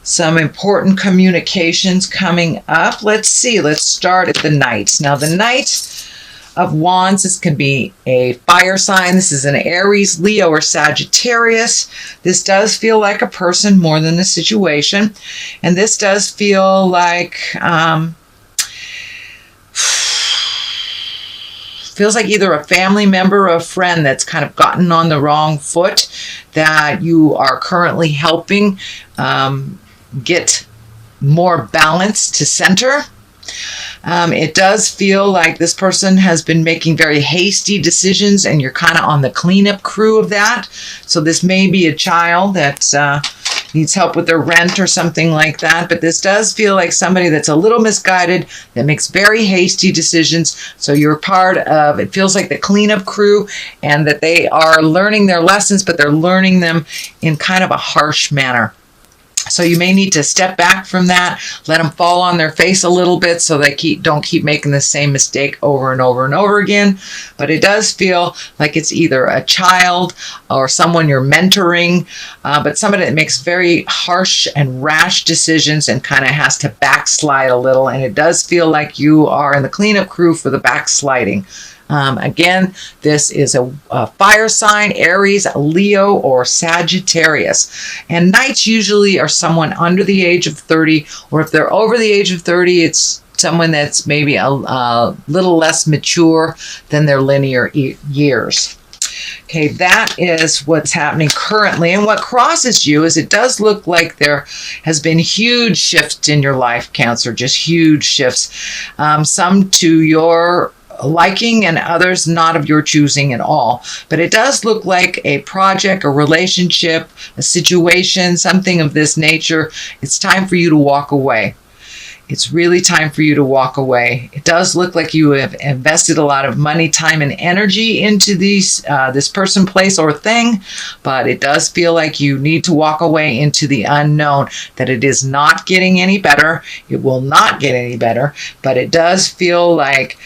some important communications coming up. Let's see. Let's start at the Knight. Now, the Knight of Wands, this can be a fire sign. This is an Aries, Leo, or Sagittarius. This does feel like a person more than a situation. And this does feel like, feels like either a family member or a friend that's kind of gotten on the wrong foot that you are currently helping get more balance to center. It does feel like this person has been making very hasty decisions and you're kind of on the cleanup crew of that. So this may be a child that needs help with their rent or something like that. But this does feel like somebody that's a little misguided, that makes very hasty decisions. So you're part of, it feels like the cleanup crew, and that they are learning their lessons, but they're learning them in kind of a harsh manner. So you may need to step back from that, let them fall on their face a little bit so they don't keep making the same mistake over and over and over again. But it does feel like it's either a child or someone you're mentoring, but somebody that makes very harsh and rash decisions and kind of has to backslide a little. And it does feel like you are in the cleanup crew for the backsliding. Again, this is a fire sign, Aries, Leo, or Sagittarius. And Knights usually are someone under the age of 30, or if they're over the age of 30, it's someone that's maybe a little less mature than their linear years. Okay, that is what's happening currently. And what crosses you is it does look like there has been huge shifts in your life, Cancer, just huge shifts. Some to your liking and others not of your choosing at all. But it does look like a project, a relationship, a situation, something of this nature. It's time for you to walk away. It's really time for you to walk away. It does look like you have invested a lot of money, time, and energy into this person, place, or thing, but it does feel like you need to walk away into the unknown, that it is not getting any better. It will not get any better, but it does feel like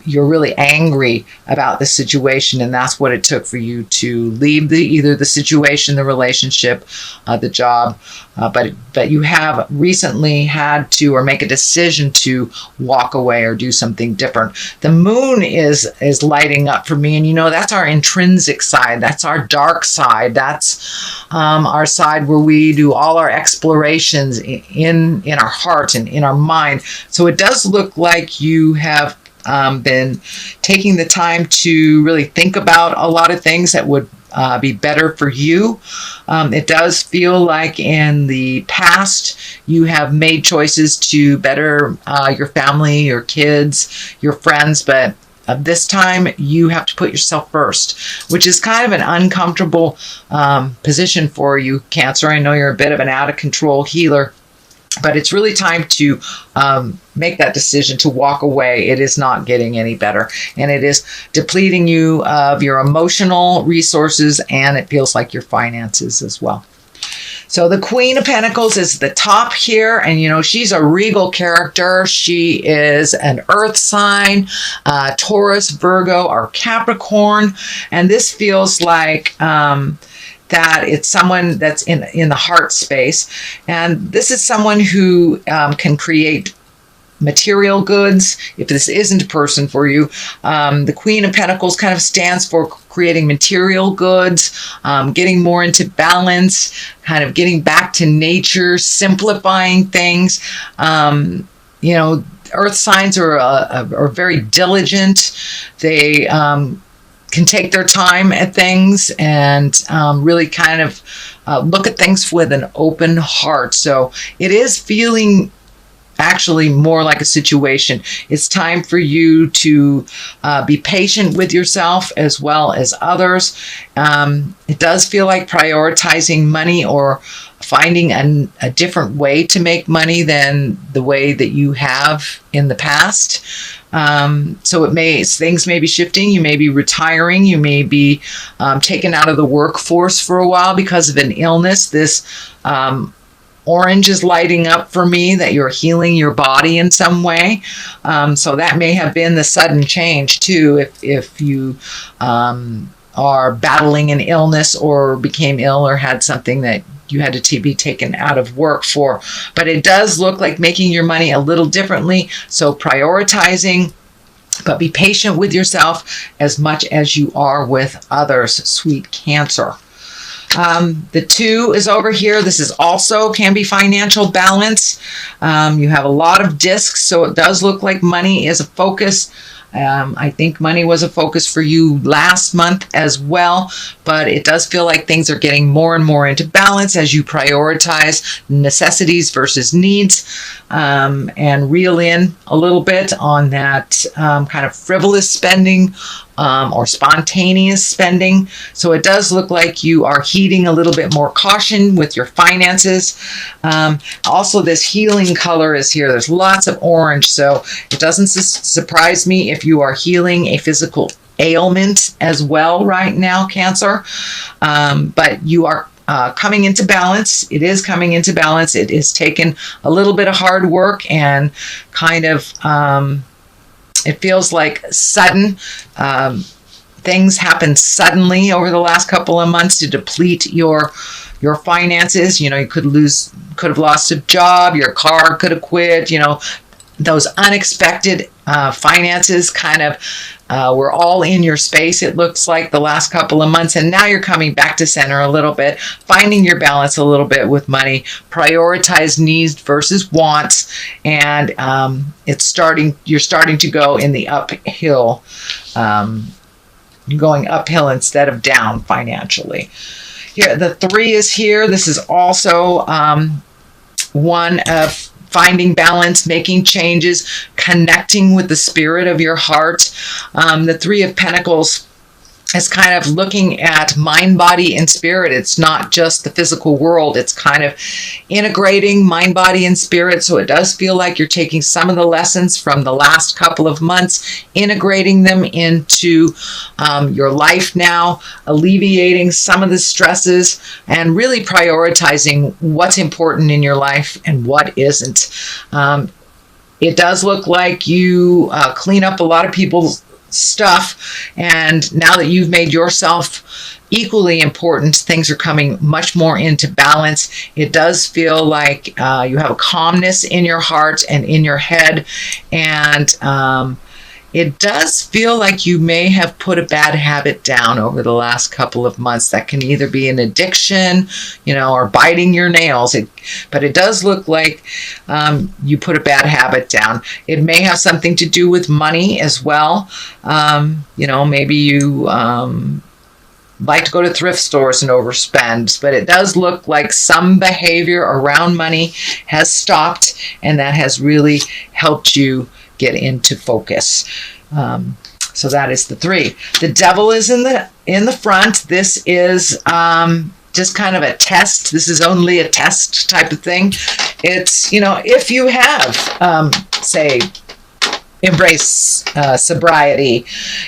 you're really angry about the situation, and that's what it took for you to leave either the situation, the relationship, the job, but you have recently had to or make a decision to walk away or do something different. The moon is lighting up for me, and that's our intrinsic side. That's our dark side. That's our side where we do all our explorations in our heart and in our mind. So it does look like you have been taking the time to really think about a lot of things that would be better for you. It does feel like in the past you have made choices to better your family, your kids, your friends, but this time you have to put yourself first, which is kind of an uncomfortable position for you, Cancer. I know you're a bit of an out of control healer, but it's really time to make that decision to walk away. It is not getting any better, and it is depleting you of your emotional resources, and it feels like your finances as well. So the Queen of Pentacles is the top here, and she's a regal character. She is an earth sign, Taurus, Virgo, or Capricorn, and this feels like that it's someone that's in the heart space. And this is someone who can create material goods. If this isn't a person for you, the Queen of Pentacles kind of stands for creating material goods, getting more into balance, kind of getting back to nature, simplifying things. Earth signs are very diligent. They can take their time at things and really kind of look at things with an open heart. So it is feeling actually more like a situation. It's time for you to be patient with yourself as well as others. It does feel like prioritizing money or finding a different way to make money than the way that you have in the past. So things may be shifting. You may be retiring. You may be taken out of the workforce for a while because of an illness. This orange is lighting up for me that you're healing your body in some way. So that may have been the sudden change too, if you are battling an illness or became ill or had something that you had to be taken out of work for. But it does look like making your money a little differently. So prioritizing, but be patient with yourself as much as you are with others, sweet Cancer. The 2 is over here. This is also can be financial balance. You have a lot of discs, so it does look like money is a focus. I think money was a focus for you last month as well, but it does feel like things are getting more and more into balance as you prioritize necessities versus needs, and reel in a little bit on that kind of frivolous spending or spontaneous spending. So it does look like you are heeding a little bit more caution with your finances. Also, this healing color is here. There's lots of orange, so it doesn't surprise me if you are healing a physical ailment as well right now, Cancer. But you are coming into balance. It is coming into balance. It is taking a little bit of hard work and kind of it feels like sudden. Things happen suddenly over the last couple of months to deplete your finances. You know, you could have lost a job, your car could have quit, you know, those unexpected finances kind of were all in your space, it looks like, the last couple of months. And now you're coming back to center a little bit, finding your balance a little bit with money, prioritize needs versus wants. And you're starting to go in the uphill, going uphill instead of down financially. Here, the 3 is here. This is also one of finding balance, making changes, connecting with the spirit of your heart. The 3 of Pentacles is kind of looking at mind, body, and spirit. It's not just the physical world. It's kind of integrating mind, body, and spirit. So it does feel like you're taking some of the lessons from the last couple of months, integrating them into your life now, alleviating some of the stresses, and really prioritizing what's important in your life and what isn't. It does look like you clean up a lot of people's stuff, and now that you've made yourself equally important, things are coming much more into balance. It does feel like you have a calmness in your heart and in your head, and it does feel like you may have put a bad habit down over the last couple of months. That can either be an addiction, you know, or biting your nails. But it does look like you put a bad habit down. It may have something to do with money as well. You know, maybe you like to go to thrift stores and overspend, but it does look like some behavior around money has stopped, and that has really helped you get into focus. So that is the 3. The Devil is in the front. This is just kind of a test. This is only a test type of thing. It's, you know, if you have, say, embrace sobriety,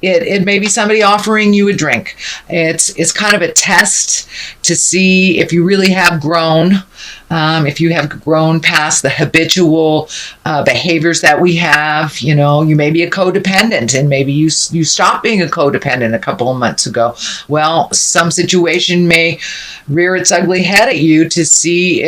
it may be somebody offering you a drink. It's kind of a test to see if you really have grown. If you have grown past the habitual behaviors that we have. You know, you may be a codependent, and maybe you stopped being a codependent a couple of months ago. Well, some situation may rear its ugly head at you to see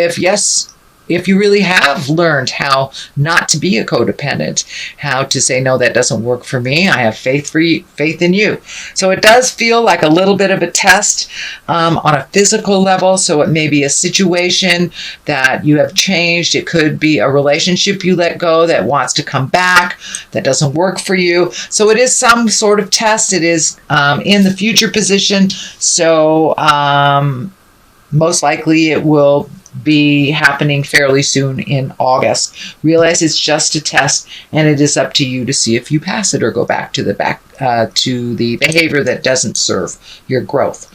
if you really have learned how not to be a codependent, how to say, no, that doesn't work for me. I have faith in you. So it does feel like a little bit of a test on a physical level. So it may be a situation that you have changed. It could be a relationship you let go that wants to come back, that doesn't work for you. So it is some sort of test. It is in the future position. So most likely it will be happening fairly soon in August. Realize it's just a test, and it is up to you to see if you pass it or go back to the behavior that doesn't serve your growth.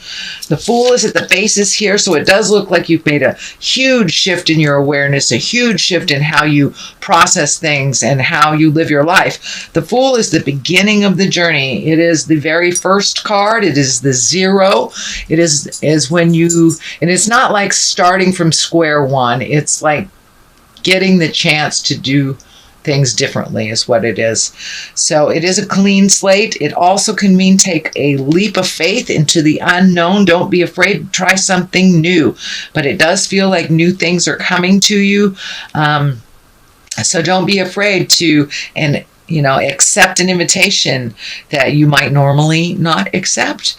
The Fool is at the basis here, so it does look like you've made a huge shift in your awareness, a huge shift in how you process things and how you live your life. The Fool is the beginning of the journey. It is the very first card. It is the 0. It is when you, and it's not like starting from square one. It's like getting the chance to do things differently is what it is. So it is a clean slate. It also can mean take a leap of faith into the unknown. Don't be afraid to try something new, but it does feel like new things are coming to you. So don't be afraid to, and accept an invitation that you might normally not accept.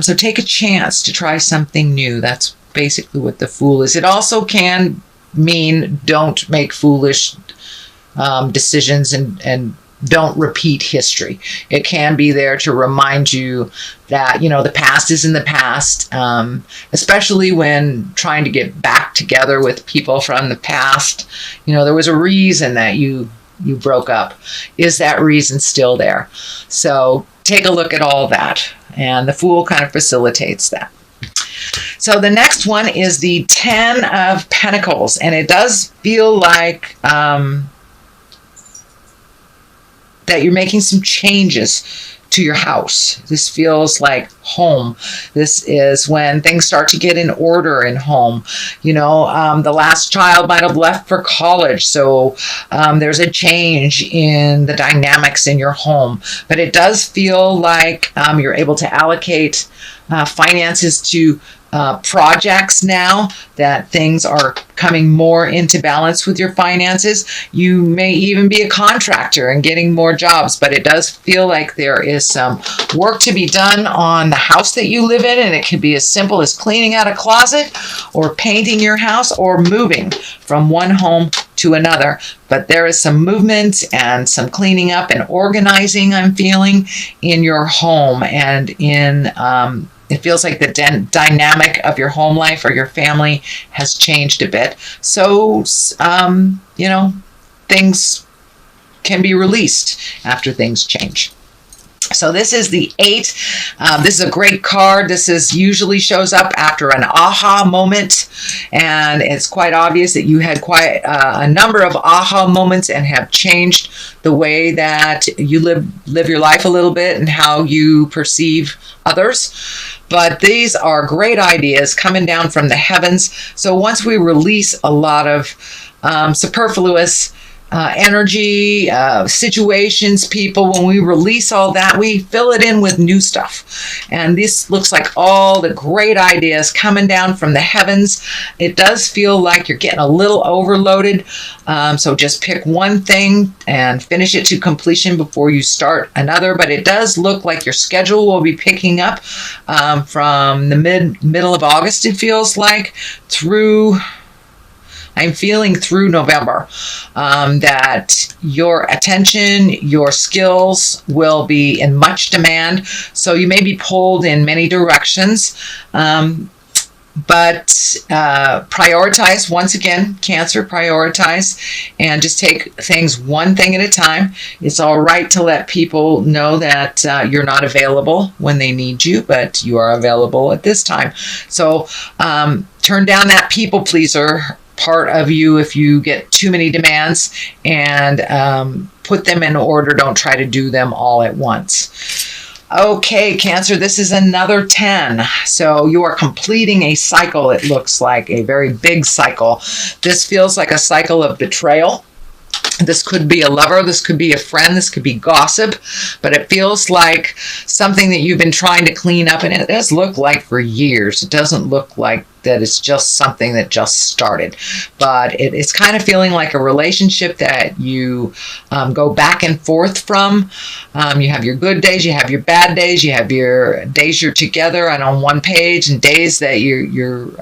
So take a chance to try something new. That's basically what the Fool is. It also can mean don't make foolish decisions and don't repeat history. It can be there to remind you that, the past is in the past, especially when trying to get back together with people from the past. There was a reason that you broke up. Is that reason still there? So take a look at all that. And the Fool kind of facilitates that. So the next one is the 10 of Pentacles. And it does feel like that you're making some changes to your house. This feels like home. This is when things start to get in order in home. The last child might have left for college, so there's a change in the dynamics in your home. But it does feel like you're able to allocate finances to projects now, that things are coming more into balance with your finances. You may even be a contractor and getting more jobs, but it does feel like there is some work to be done on the house that you live in, and it can be as simple as cleaning out a closet or painting your house or moving from one home to another. But there is some movement and some cleaning up and organizing, I'm feeling, in your home, and in it feels like the dynamic of your home life or your family has changed a bit. So, things can be released after things change. So this is the 8. This is a great card. This usually shows up after an aha moment. And it's quite obvious that you had quite a number of aha moments and have changed the way that you live your life a little bit and how you perceive others. But these are great ideas coming down from the heavens. So once we release a lot of superfluous energy, situations, people, when we release all that, we fill it in with new stuff. And this looks like all the great ideas coming down from the heavens. It does feel like you're getting a little overloaded. So just pick one thing and finish it to completion before you start another. But it does look like your schedule will be picking up from the middle of August, it feels like, through November, that your attention, your skills will be in much demand. So you may be pulled in many directions, but prioritize, once again, Cancer, prioritize, and just take things one thing at a time. It's all right to let people know that you're not available when they need you, but you are available at this time. So turn down that people pleaser part of you if you get too many demands, and put them in order. Don't try to do them all at once. Okay, Cancer, this is another 10. So you are completing a cycle, it looks like, a very big cycle. This feels like a cycle of betrayal. This could be a lover, this could be a friend, this could be gossip, but it feels like something that you've been trying to clean up, and it does look like for years. It doesn't look like that it's just something that just started, but it's kind of feeling like a relationship that you go back and forth from. You have your good days, you have your bad days, you have your days you're together and on one page, and days that you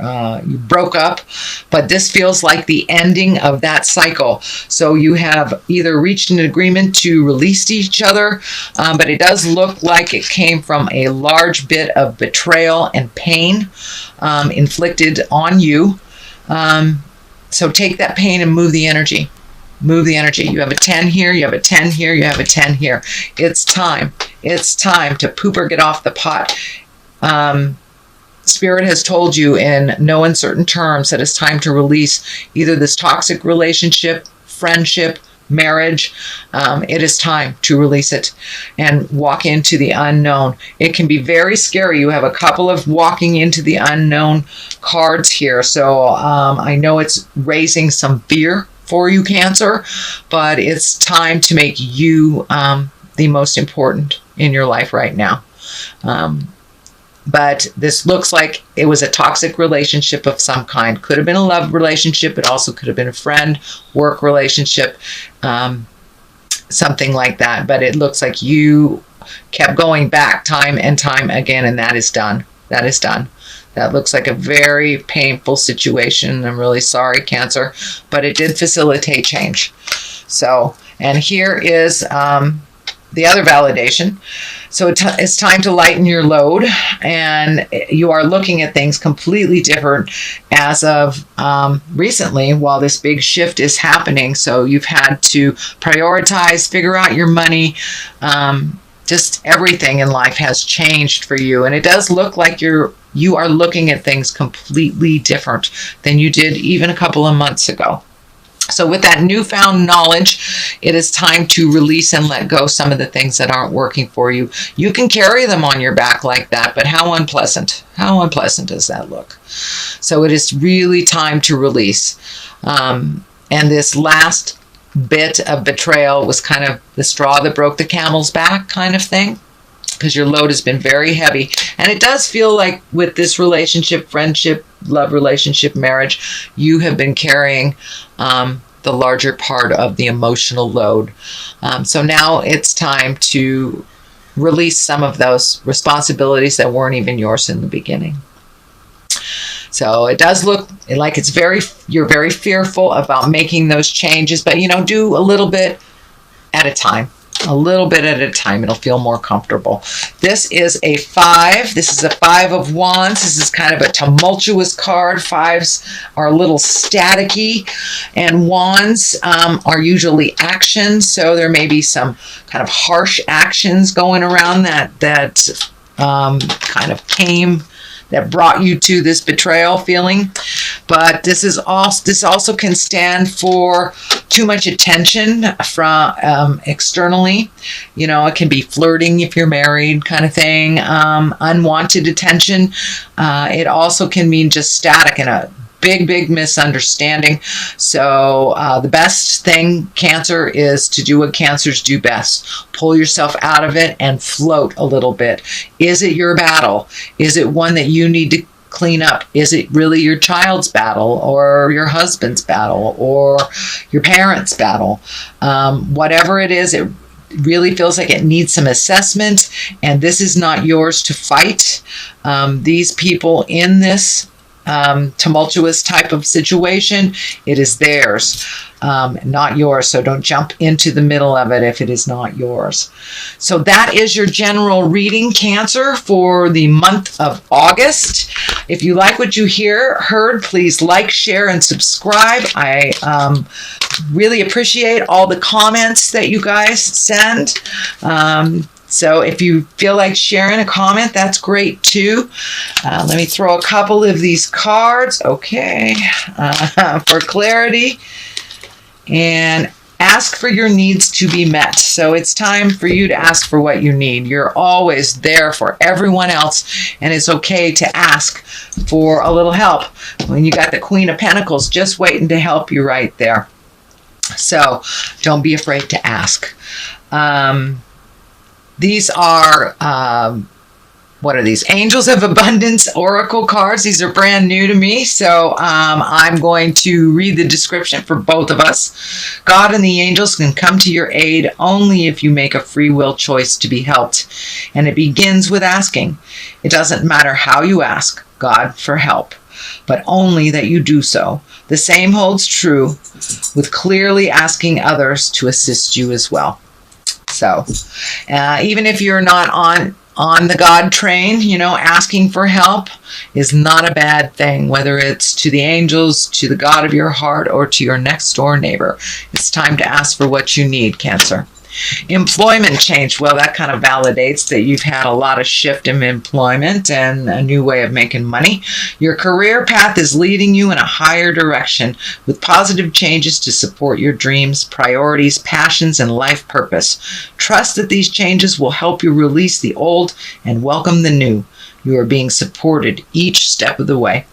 broke up. But this feels like the ending of that cycle. So you have either reached an agreement to release each other, but it does look like it came from a large bit of betrayal and pain inflicted on you. So take that pain and move the energy. Move the energy. You have a 10 here, you have a 10 here, you have a 10 here. It's time. It's time to poop or get off the pot. Spirit has told you in no uncertain terms that it's time to release either this toxic relationship, friendship, marriage. It is time to release it and walk into the unknown. It can be very scary. You have a couple of walking into the unknown cards here. So I know it's raising some fear for you, Cancer, but it's time to make you the most important in your life right now. But this looks like it was a toxic relationship of some kind. Could have been a love relationship. It also could have been a friend, work relationship, something like that. But it looks like you kept going back time and time again, and that is done. That is done. That looks like a very painful situation. I'm really sorry, Cancer, but it did facilitate change. So, and here is the other validation. So it's time to lighten your load, and you are looking at things completely different as of recently while this big shift is happening. So you've had to prioritize, figure out your money. Just everything in life has changed for you, and it does look like you are looking at things completely different than you did even a couple of months ago. So with that newfound knowledge, it is time to release and let go some of the things that aren't working for you. You can carry them on your back like that, but how unpleasant. How unpleasant does that look? So it is really time to release. And this last bit of betrayal was kind of the straw that broke the camel's back kind of thing, because your load has been very heavy. And it does feel like with this relationship, friendship, love relationship, marriage, you have been carrying the larger part of the emotional load. So now it's time to release some of those responsibilities that weren't even yours in the beginning. So it does look like you're very fearful about making those changes, but do a little bit at a time. A little bit at a time. It'll feel more comfortable. This is a 5. This is a 5 of Wands. This is kind of a tumultuous card. 5s are a little staticky, and Wands are usually actions. So there may be some kind of harsh actions going around that kind of that brought you to this betrayal feeling. But this also can stand for too much attention from externally. It can be flirting if you're married kind of thing, unwanted attention. It also can mean just static and a big misunderstanding. So the best thing, Cancer, is to do what Cancers do best. Pull yourself out of it and float a little bit. Is it your battle? Is it one that you need to clean up? Is it really your child's battle, or your husband's battle, or your parents' battle? Whatever it is, it really feels like it needs some assessment, and this is not yours to fight. These people in this tumultuous type of situation, it is theirs, not yours. So don't jump into the middle of it if it is not yours. So that is your general reading, Cancer, for the month of August. If you like what you heard, please like, share, and subscribe. I really appreciate all the comments that you guys send. So if you feel like sharing a comment, that's great too. Let me throw a couple of these cards, okay, for clarity. And ask for your needs to be met. So it's time for you to ask for what you need. You're always there for everyone else, and it's okay to ask for a little help. When you got the Queen of Pentacles just waiting to help you right there. So don't be afraid to ask. These are, what are these? Angels of Abundance Oracle cards. These are brand new to me, so I'm going to read the description for both of us. God and the angels can come to your aid only if you make a free will choice to be helped. And it begins with asking. It doesn't matter how you ask God for help, but only that you do so. The same holds true with clearly asking others to assist you as well. So even if you're not on the God train, asking for help is not a bad thing, whether it's to the angels, to the God of your heart, or to your next door neighbor. It's time to ask for what you need, Cancer. Employment change. Well, that kind of validates that you've had a lot of shift in employment and a new way of making money. Your career path is leading you in a higher direction with positive changes to support your dreams, priorities, passions, and life purpose. Trust that these changes will help you release the old and welcome the new. You are being supported each step of the way.